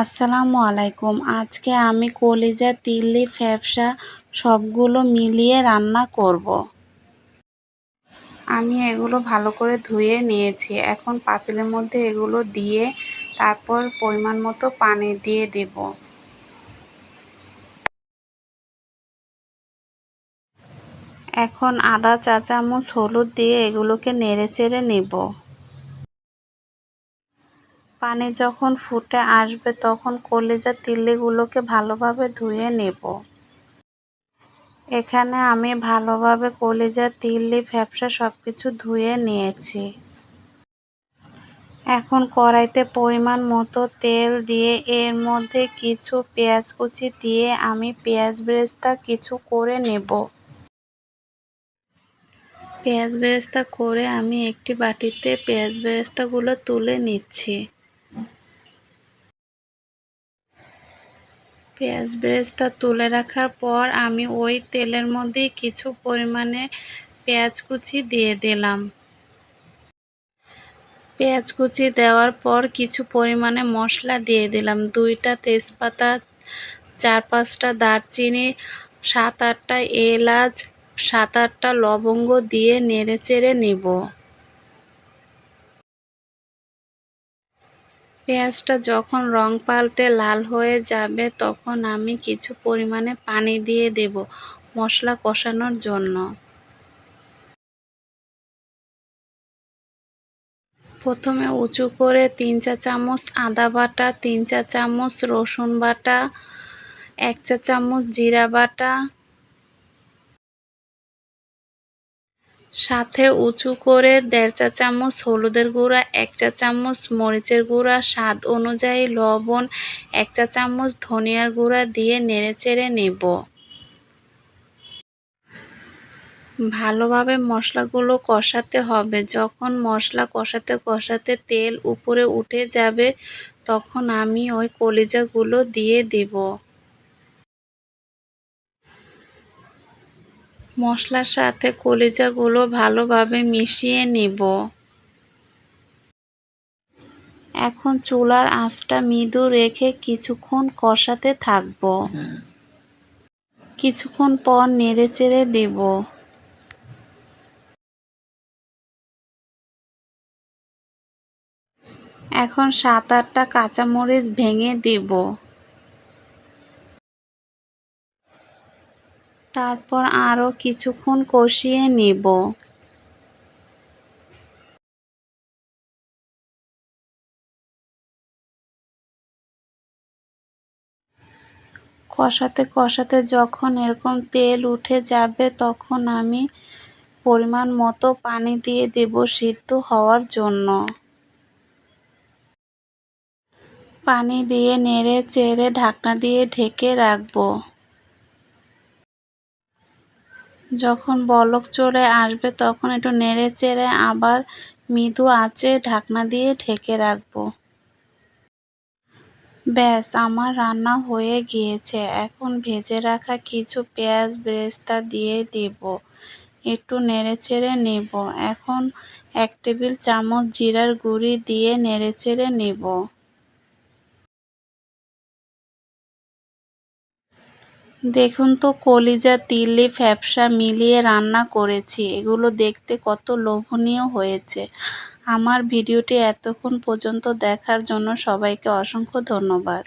আসসালামু আলাইকুম। আজকে আমি কলিজা, তিল্লি, ফ্যাপসা সবগুলো মিলিয়ে রান্না করব। আমি এগুলো ভালো করে ধুয়ে নিয়েছি। এখন পাতিলের মধ্যে এগুলো দিয়ে তারপর পরিমাণ মতো পানি দিয়ে দেব। এখন আধা চা চামচ হলুদ দিয়ে এগুলোকে নেড়েচেড়ে নেব। পানি যখন ফুটে আসবে তখন কলিজা, তিল্লিগুলোকে ভালোভাবে ধুয়ে নেব। এখানে আমি ভালোভাবে কলিজা, তিল্লি, ফ্যাপসা সবকিছু ধুয়ে নিয়েছি। এখন কড়াইতে পরিমাণ মতো তেল দিয়ে এর মধ্যে কিছু পেঁয়াজ কুচি দিয়ে আমি পেঁয়াজ বেরেস্তা কিছু করে নেব। পেঁয়াজ বেরেস্তা করে আমি একটি বাটিতে পেঁয়াজ বেরেস্তাগুলো তুলে নিচ্ছি। পেঁয়াজ বেরেস্তা তুলে রাখার পর আমি ওই তেলের মধ্যে কিছু পরিমাণে পেঁয়াজ কুচি দিয়ে দিলাম। পেঁয়াজ কুচি দেওয়ার পর কিছু পরিমাণে মশলা দিয়ে দিলাম। 2টা তেজপাতা, 4-5টা দারচিনি, 7-8টা এলাচ, 7-8টা লবঙ্গ দিয়ে নেড়েচেড়ে নেব। পেঁয়াজটা যখন রং পাল্টে লাল হয়ে যাবে তখন আমি কিছু পরিমাণে পানি দিয়ে দেব মশলা কষানোর জন্য। প্রথমে উঁচু করে 3 চা চামচ আদা বাটা, 3 চা চামচ রসুন বাটা, 1 চা চামচ জিরা বাটা, সাথে উঁচু করে 1.5 চা চামচ হলুদের গুঁড়া, 1 চা চামচ মরিচের গুঁড়া, স্বাদ অনুযায়ী লবণ, 1 চা চামচ ধনিয়ার গুঁড়া দিয়ে নেড়েচেড়ে নেব। ভালোভাবে মশলাগুলো কষাতে হবে। যখন মশলা কষাতে কষাতে তেল উপরে উঠে যাবে তখন আমি ওই কলিজাগুলো দিয়ে দেব। মশলার সাথে কলিজাগুলো ভালোভাবে মিশিয়ে নেব। এখন চুলার আঁচটা মৃদু রেখে কিছুক্ষণ কষাতে থাকব। কিছুক্ষণ পর নেড়েচেড়ে দেব। এখন 7-8টা কাঁচামরিচ ভেঙে দেব। তারপর আরও কিছুক্ষণ কষিয়ে নেব। কষাতে কষাতে যখন এরকম তেল উঠে যাবে তখন আমি পরিমাণ মতো পানি দিয়ে দেব সিদ্ধ হওয়ার জন্য। পানি দিয়ে নেড়ে চেড়ে ঢাকনা দিয়ে ঢেকে রাখব। যখন বলক চলে আসবে তখন একটু নেড়ে চেড়ে আবার মৃদু আঁচে ঢাকনা দিয়ে ঢেকে রাখব। ব্যাস, আমার রান্না হয়ে গিয়েছে। এখন ভেজে রাখা কিছু পেঁয়াজ বেরেস্তা দিয়ে দেব। একটু নেড়েচেড়ে নেব। এখন 1 টেবিল চামচ জিরার গুঁড়ি দিয়ে নেড়েচেড়ে নেব। দেখুন তো, কলিজা, তিল্লি, ফ্যাপসা মিলিয়ে রান্না করেছি। এগুলো দেখতে কত লোভনীয় হয়েছে। আমার ভিডিওটি এতক্ষণ পর্যন্ত দেখার জন্য সবাইকে অসংখ্য ধন্যবাদ।